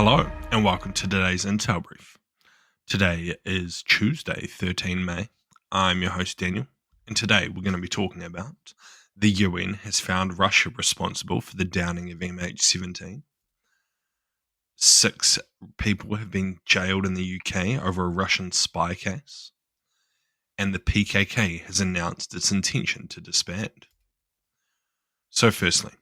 Hello, and welcome to today's Intel Brief. Today is Tuesday, 13 May. I'm your host, Daniel, and today we're going to be talking about the UN has found Russia responsible for the downing of MH17. 6 people have been jailed in the UK over a Russian spy case. And the PKK has announced its intention to disband. So firstly,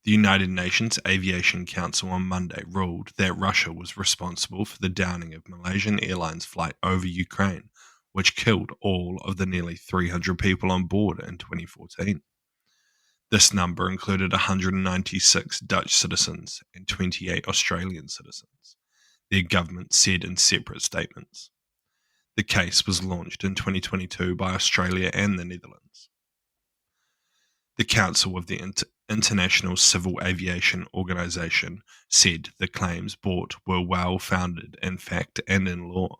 the United Nations Aviation Council on Monday ruled that Russia was responsible for the downing of Malaysian Airlines flight over Ukraine, which killed all of the nearly 300 people on board in 2014. This number included 196 Dutch citizens and 28 Australian citizens, their government said in separate statements. The case was launched in 2022 by Australia and the Netherlands. The Council of the International Civil Aviation Organization said the claims brought were well-founded in fact and in law.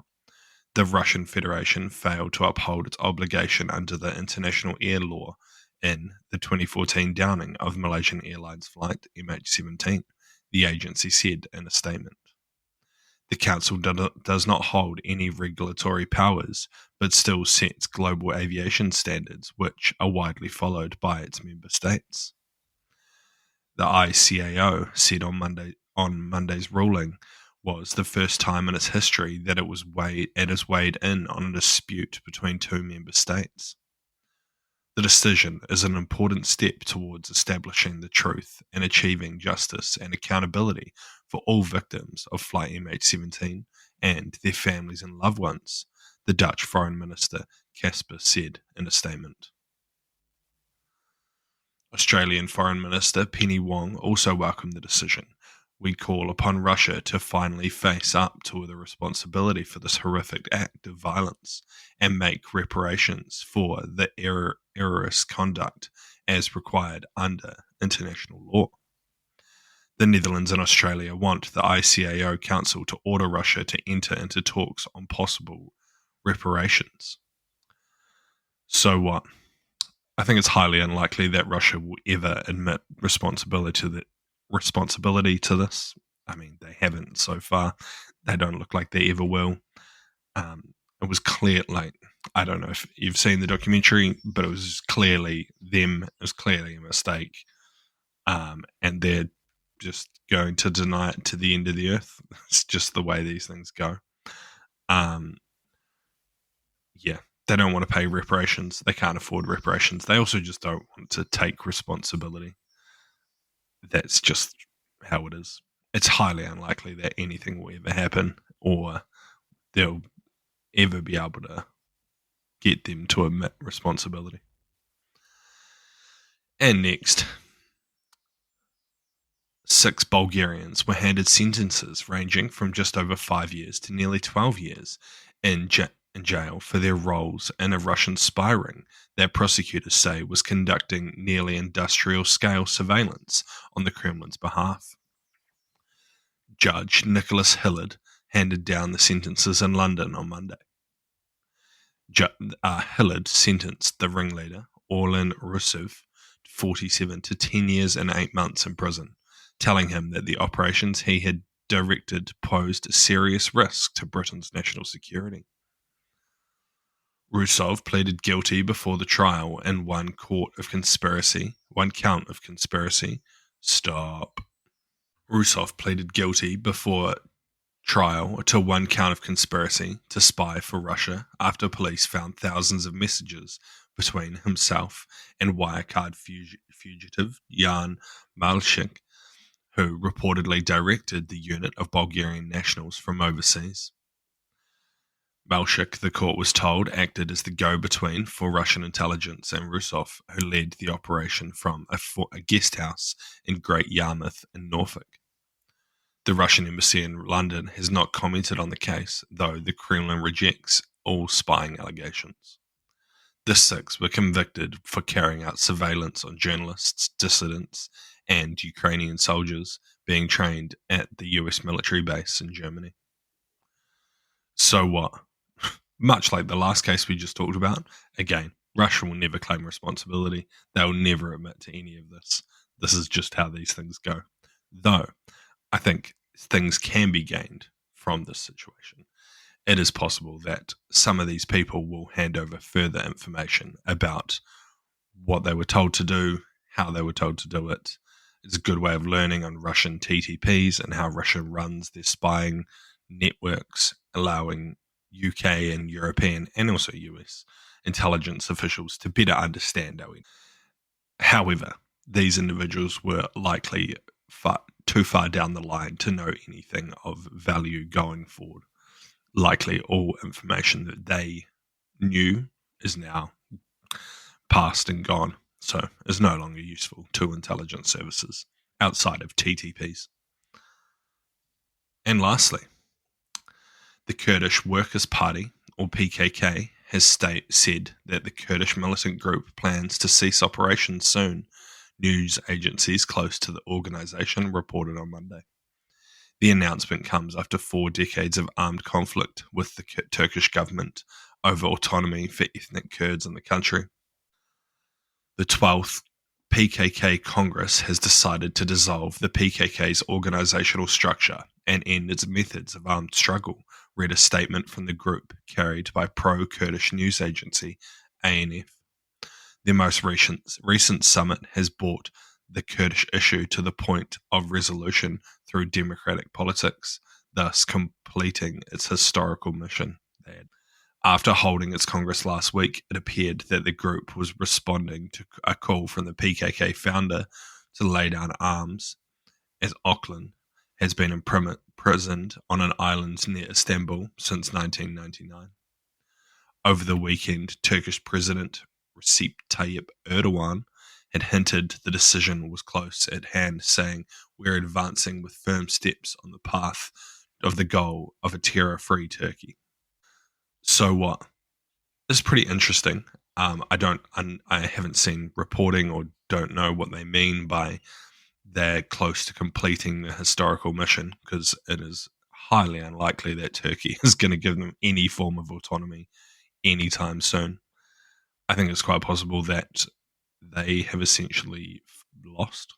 The Russian Federation failed to uphold its obligation under the international air law in the 2014 downing of Malaysian Airlines flight MH17, the agency said in a statement. The Council does not hold any regulatory powers, but still sets global aviation standards, which are widely followed by its member states. The ICAO said on Monday's ruling was the first time in its history that it is weighed in on a dispute between two member states. The decision is an important step towards establishing the truth and achieving justice and accountability for all victims of Flight MH17 and their families and loved ones, the Dutch Foreign Minister Casper said in a statement. Australian Foreign Minister Penny Wong also welcomed the decision. We call upon Russia to finally face up to the responsibility for this horrific act of violence and make reparations for the errorist conduct as required under international law. The Netherlands and Australia want the ICAO Council to order Russia to enter into talks on possible reparations. So what? I think it's highly unlikely that Russia will ever admit responsibility to this. I mean, they haven't so far. They don't look like they ever will. It was clear, I don't know if you've seen the documentary, but it was clearly them. It was clearly a mistake. And they're just going to deny it to the end of the earth. It's just the way these things go. They don't want to pay reparations. They can't afford reparations. They also just don't want to take responsibility. That's just how it is. It's highly unlikely that anything will ever happen or they'll ever be able to get them to admit responsibility. And next, 6 Bulgarians were handed sentences ranging from just over 5 years to nearly 12 years in jail for their roles in a Russian spy ring that prosecutors say was conducting nearly industrial-scale surveillance on the Kremlin's behalf. Judge Nicholas Hillard handed down the sentences in London on Monday. Hillard sentenced the ringleader, Orlan Rusev, 47, to 10 years and 8 months in prison, telling him that the operations he had directed posed a serious risk to Britain's national security. Rusov pleaded guilty before the trial in one count of conspiracy. Rusov pleaded guilty before trial to one count of conspiracy to spy for Russia after police found thousands of messages between himself and Wirecard fugitive Jan Malchik, who reportedly directed the unit of Bulgarian nationals from overseas. Malchik, the court was told, acted as the go-between for Russian intelligence, and Rusov, who led the operation from a guest house in Great Yarmouth in Norfolk. The Russian embassy in London has not commented on the case, though the Kremlin rejects all spying allegations. The 6 were convicted for carrying out surveillance on journalists, dissidents, and Ukrainian soldiers being trained at the US military base in Germany. So what? Much like the last case we just talked about, again, Russia will never claim responsibility. They'll never admit to any of this. This is just how these things go. Though, I think things can be gained from this situation. It is possible that some of these people will hand over further information about what they were told to do, how they were told to do it. It's a good way of learning on Russian TTPs and how Russia runs their spying networks, allowing UK and European and also US intelligence officials to better understand our. However, these individuals were likely too far down the line to know anything of value going forward. Likely all information that they knew is now past and gone, so is no longer useful to intelligence services outside of TTPs. And lastly, the Kurdish Workers' Party, or PKK, has said that the Kurdish militant group plans to cease operations soon, news agencies close to the organisation reported on Monday. The announcement comes after 4 decades of armed conflict with the Turkish government over autonomy for ethnic Kurds in the country. The 12th PKK Congress has decided to dissolve the PKK's organisational structure and end its methods of armed struggle, read a statement from the group carried by pro-Kurdish news agency ANF. Their most recent summit has brought the Kurdish issue to the point of resolution through democratic politics, thus completing its historical mission. After holding its Congress last week, it appeared that the group was responding to a call from the PKK founder to lay down arms, as Öcalan has been imprisoned on an island near Istanbul since 1999. Over the weekend, Turkish President Recep Tayyip Erdogan had hinted the decision was close at hand, saying, "We're advancing with firm steps on the path of the goal of a terror-free Turkey." So what? It's pretty interesting. I haven't seen reporting or don't know what they mean by they're close to completing the historical mission, because it is highly unlikely that Turkey is going to give them any form of autonomy anytime soon. I think it's quite possible that they have essentially lost.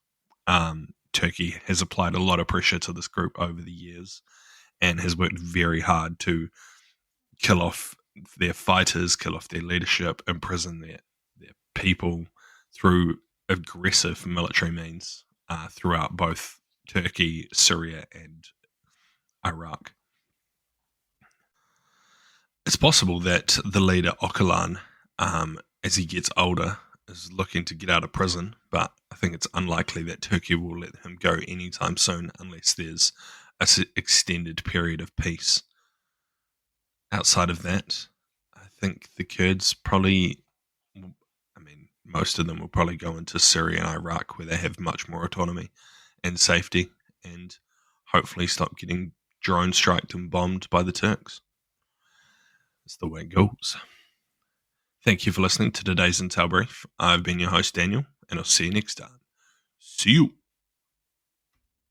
Turkey has applied a lot of pressure to this group over the years and has worked very hard to kill off their fighters, kill off their leadership, imprison their people through aggressive military means throughout both Turkey, Syria, and Iraq. It's possible that the leader Öcalan, as he gets older, is looking to get out of prison, but I think it's unlikely that Turkey will let him go anytime soon unless there's an extended period of peace. Outside of that, I think the Kurds probably, most of them will probably go into Syria and Iraq, where they have much more autonomy and safety, and hopefully stop getting drone striked and bombed by the Turks. That's the way it goes. Thank you for listening to today's Intel Brief. I've been your host, Daniel, and I'll see you next time. See you.